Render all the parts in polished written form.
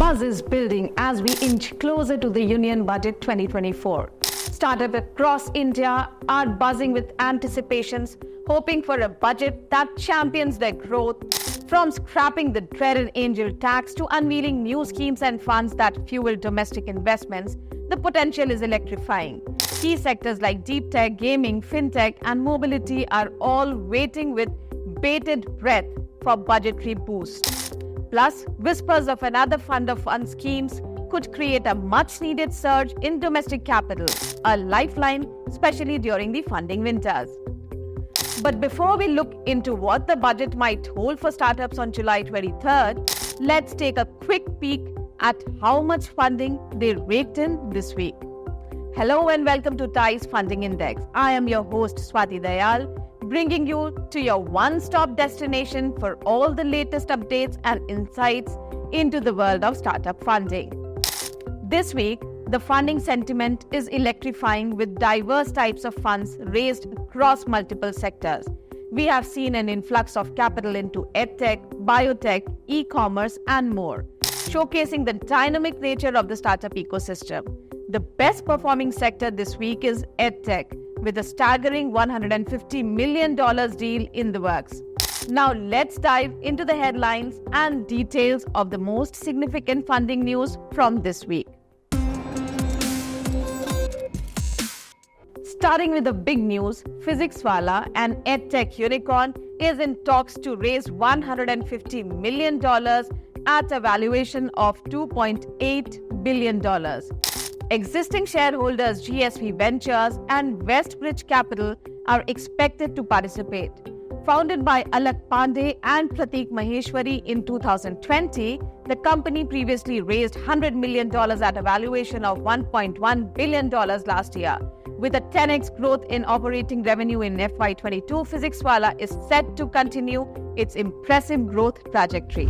buzz is building as we inch closer to the Union Budget 2024. Startups across India are buzzing with anticipations, hoping for a budget that champions their growth, from scrapping the dreaded angel tax to unveiling new schemes and funds that fuel domestic investments. The potential is electrifying. Key sectors like deep tech, gaming, fintech, and mobility are all waiting with bated breath for budgetary boosts. Plus, whispers of another fund of funds schemes could create a much-needed surge in domestic capital, a lifeline, especially during the funding winters. But before we look into what the budget might hold for startups on July 23rd, let's take a quick peek at how much funding they raked in this week. Hello and welcome to TIE's Funding Index. I am your host Swati Dayal, bringing you to your one-stop destination for all the latest updates and insights into the world of startup funding. This week, the funding sentiment is electrifying with diverse types of funds raised across multiple sectors. We have seen an influx of capital into edtech, biotech, e-commerce, and more, showcasing the dynamic nature of the startup ecosystem. The best performing sector this week is edtech, with a staggering $150 million deal in the works. Now let's dive into the headlines and details of the most significant funding news from this week. Starting with the big news, PhysicsWallah, an edtech unicorn, is in talks to raise $150 million at a valuation of $2.8 billion. Existing shareholders GSV Ventures and Westbridge Capital are expected to participate. Founded by Alak Pandey and Prateek Maheshwari in 2020, the company previously raised $100 million at a valuation of $1.1 billion last year. With a 10x growth in operating revenue in FY22, PhysicsWallah is set to continue its impressive growth trajectory.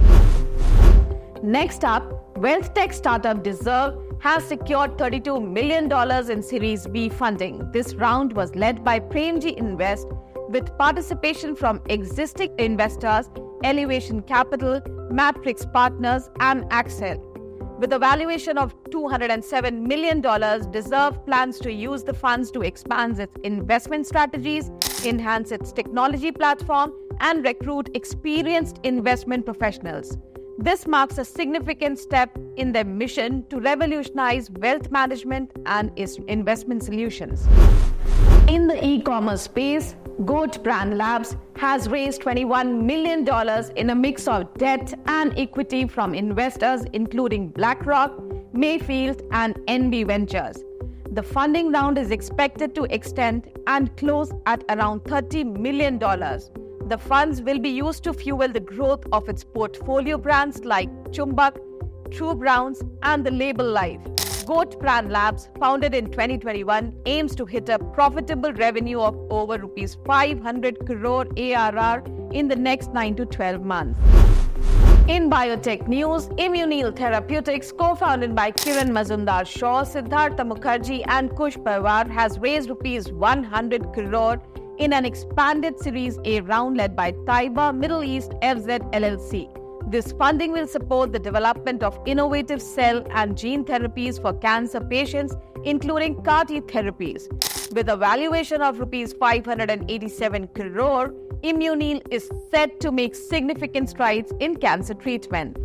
Next up, wealth tech startup Deserve has secured $32 million in Series B funding. This round was led by Premji Invest with participation from existing investors, Elevation Capital, Matrix Partners, and Accel. With a valuation of $207 million, Deserve plans to use the funds to expand its investment strategies, enhance its technology platform, and recruit experienced investment professionals. This marks a significant step in their mission to revolutionize wealth management and its investment solutions. In the e-commerce space, Goat Brand Labs has raised $21 million in a mix of debt and equity from investors including BlackRock, Mayfield, and NB Ventures. The funding round is expected to extend and close at around $30 million. The funds will be used to fuel the growth of its portfolio brands like Chumbak, True Browns, and the label Life. Goat Brand Labs, founded in 2021, aims to hit a profitable revenue of over Rs 500 crore ARR in the next 9 to 12 months. In biotech news, Immunil Therapeutics, co-founded by Kiran Mazumdar-Shaw, Siddhartha Mukherjee, and Kush Pawar, has raised Rs 100 crore in an expanded Series A round led by Taiba Middle East FZ LLC. This funding will support the development of innovative cell and gene therapies for cancer patients, including CAR-T therapies. With a valuation of Rs 587 crore, Immunil is set to make significant strides in cancer treatment.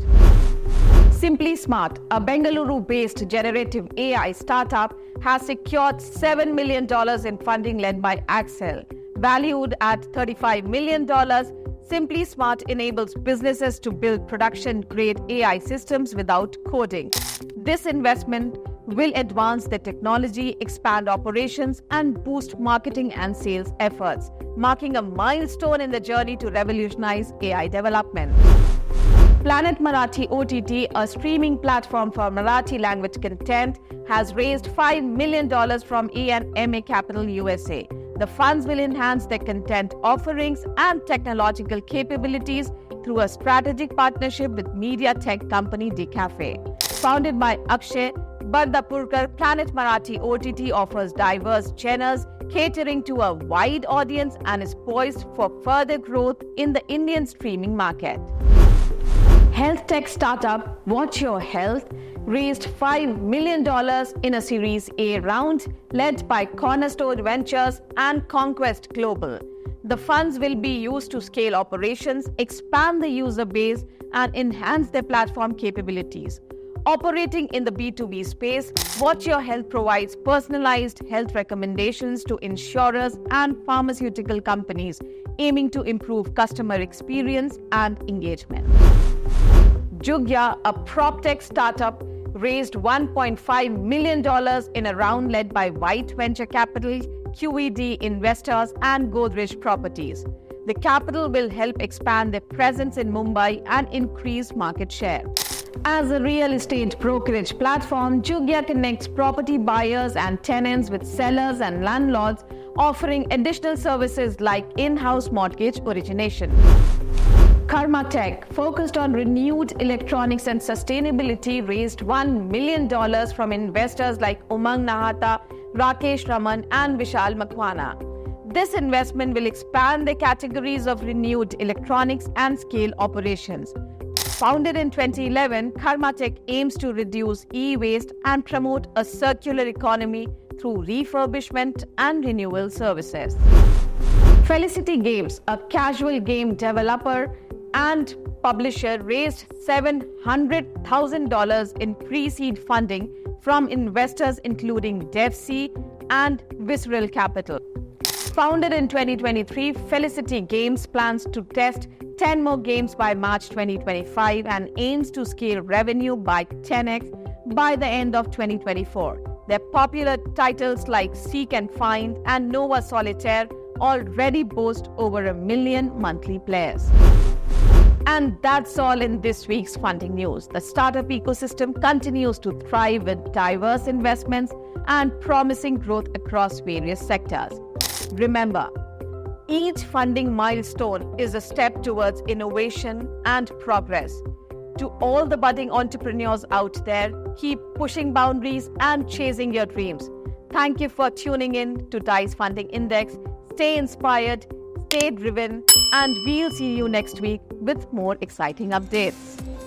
Simply Smart, a Bengaluru-based generative AI startup, has secured $7 million in funding led by Accel. Valued at $35 million, Simply Smart enables businesses to build production-grade AI systems without coding. This investment will advance the technology, expand operations, and boost marketing and sales efforts, marking a milestone in the journey to revolutionize AI development. Planet Marathi OTT, a streaming platform for Marathi language content, has raised $5 million from E&MA Capital USA. The funds will enhance their content offerings and technological capabilities through a strategic partnership with media tech company Decafe. Founded by Akshay Bardapurkar, Planet Marathi OTT offers diverse genres, catering to a wide audience, and is poised for further growth in the Indian streaming market. Health tech startup Watch Your Health raised $5 million in a Series A round led by Cornerstone Ventures and Conquest Global. The funds will be used to scale operations, expand the user base, and enhance their platform capabilities. Operating in the B2B space, Watch Your Health provides personalized health recommendations to insurers and pharmaceutical companies, aiming to improve customer experience and engagement. Jugya, a PropTech startup, raised $1.5 million in a round led by White Venture Capital, QED Investors, and Godrej Properties. The capital will help expand their presence in Mumbai and increase market share. As a real estate brokerage platform, Jugya connects property buyers and tenants with sellers and landlords, offering additional services like in-house mortgage origination. Karma Tech, focused on renewed electronics and sustainability, raised $1 million from investors like Umang Nahata, Rakesh Raman, and Vishal Makwana. This investment will expand the categories of renewed electronics and scale operations. Founded in 2011, Karma Tech aims to reduce e-waste and promote a circular economy through refurbishment and renewal services. Felicity Games, a casual game developer and publisher, raised $700,000 in pre-seed funding from investors including DevC and Visceral Capital. Founded in 2023, Felicity Games plans to test 10 more games by March 2025 and aims to scale revenue by 10x by the end of 2024. Their popular titles like Seek and Find and Nova Solitaire already boast over 1 million monthly players. And that's all in this week's funding news. The startup ecosystem continues to thrive with diverse investments and promising growth across various sectors. Remember, each funding milestone is a step towards innovation and progress. To all the budding entrepreneurs out there, keep pushing boundaries and chasing your dreams. Thank you for tuning in to Dice Funding Index. Stay inspired, stay driven, and we'll see you next week with more exciting updates.